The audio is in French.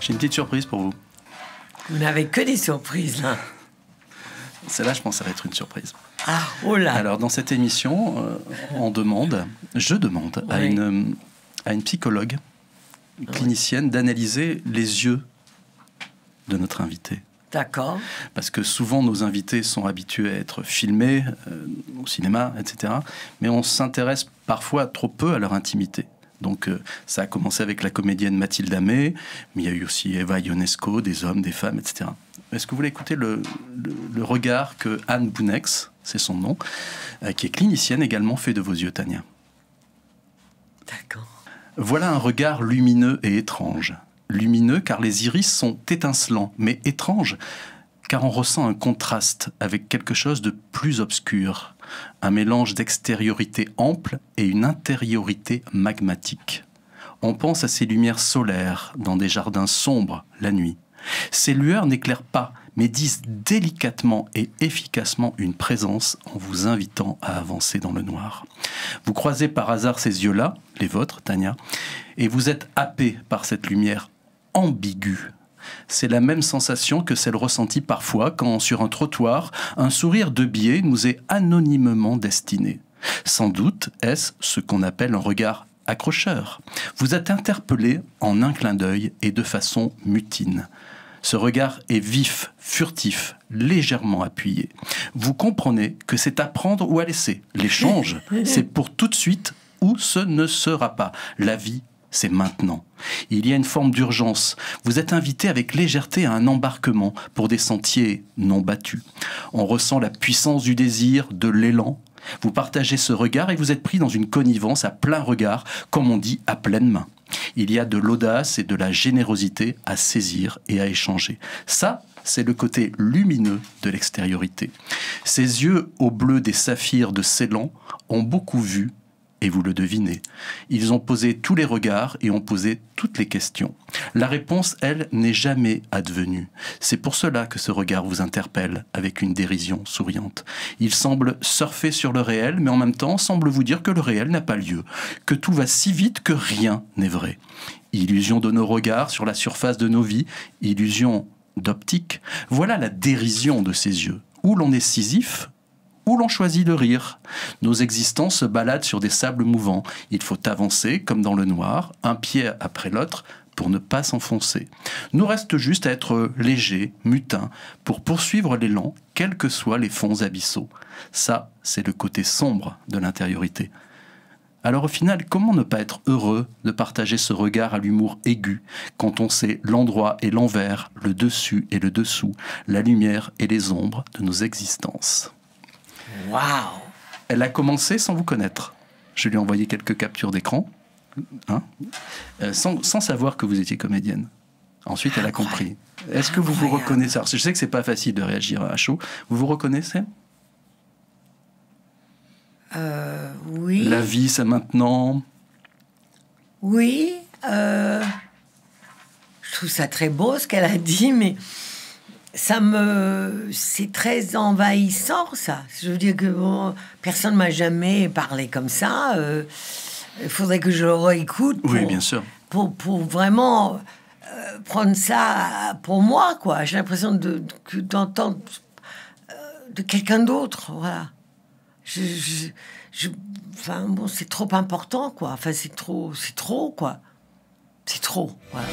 J'ai une petite surprise pour vous. Vous n'avez que des surprises, là. Celle-là, je pense que ça va être une surprise. Ah, oh là. Alors, dans cette émission, je demande à une psychologue clinicienne d'analyser les yeux de notre invité. D'accord. Parce que souvent, nos invités sont habitués à être filmés au cinéma, etc. Mais on s'intéresse parfois trop peu à leur intimité. Donc, ça a commencé avec la comédienne Mathilde Amé, mais il y a eu aussi Eva Ionesco, des hommes, des femmes, etc. Est-ce que vous voulez écouter le regard que Anne Bounex, c'est son nom, qui est clinicienne également, fait de vos yeux, Tania? D'accord. Voilà un regard lumineux et étrange. Lumineux car les iris sont étincelants, mais étrange car on ressent un contraste avec quelque chose de plus obscur, un mélange d'extériorité ample et une intériorité magmatique. On pense à ces lumières solaires dans des jardins sombres la nuit. Ces lueurs n'éclairent pas, mais disent délicatement et efficacement une présence en vous invitant à avancer dans le noir. Vous croisez par hasard ces yeux-là, les vôtres, Tania, et vous êtes happé par cette lumière ambiguë. C'est la même sensation que celle ressentie parfois quand, sur un trottoir, un sourire de biais nous est anonymement destiné. Sans doute est-ce ce qu'on appelle un regard accrocheur. Vous êtes interpellé en un clin d'œil et de façon mutine. Ce regard est vif, furtif, légèrement appuyé. Vous comprenez que c'est à prendre ou à laisser. L'échange, c'est pour tout de suite ou ce ne sera pas. La vie, c'est maintenant. Il y a une forme d'urgence. Vous êtes invité avec légèreté à un embarquement pour des sentiers non battus. On ressent la puissance du désir, de l'élan. Vous partagez ce regard et vous êtes pris dans une connivence à plein regard, comme on dit, à pleine main. Il y a de l'audace et de la générosité à saisir et à échanger. Ça, c'est le côté lumineux de l'extériorité. Ces yeux au bleu des saphirs de Ceylan ont beaucoup vu, et vous le devinez. Ils ont posé tous les regards et ont posé toutes les questions. La réponse, elle, n'est jamais advenue. C'est pour cela que ce regard vous interpelle avec une dérision souriante. Il semble surfer sur le réel, mais en même temps semble vous dire que le réel n'a pas lieu, que tout va si vite que rien n'est vrai. Illusion de nos regards sur la surface de nos vies, illusion d'optique. Voilà la dérision de ces yeux, où l'on est Sisyphe, où l'on choisit de rire. Nos existences se baladent sur des sables mouvants. Il faut avancer, comme dans le noir, un pied après l'autre, pour ne pas s'enfoncer. Nous reste juste à être légers, mutins, pour poursuivre l'élan, quels que soient les fonds abyssaux. Ça, c'est le côté sombre de l'intériorité. Alors au final, comment ne pas être heureux de partager ce regard à l'humour aigu, quand on sait l'endroit et l'envers, le dessus et le dessous, la lumière et les ombres de nos existences? Waouh! Elle a commencé sans vous connaître. Je lui ai envoyé quelques captures d'écran, sans savoir que vous étiez comédienne. Ensuite, elle a compris. Est-ce que vous vous reconnaissez? Alors, je sais que c'est pas facile de réagir à chaud. Vous vous reconnaissez? Oui. La vie, c'est maintenant. Oui. Je trouve ça très beau ce qu'elle a dit, mais c'est très envahissant, ça. Je veux dire que bon, personne m'a jamais parlé comme ça. Il faudrait que je le réécoute. Oui, bien sûr. Pour vraiment prendre ça pour moi, quoi. J'ai l'impression d'entendre de quelqu'un d'autre, voilà. Enfin, bon, c'est trop important, quoi. Enfin, c'est trop, quoi. C'est trop, voilà.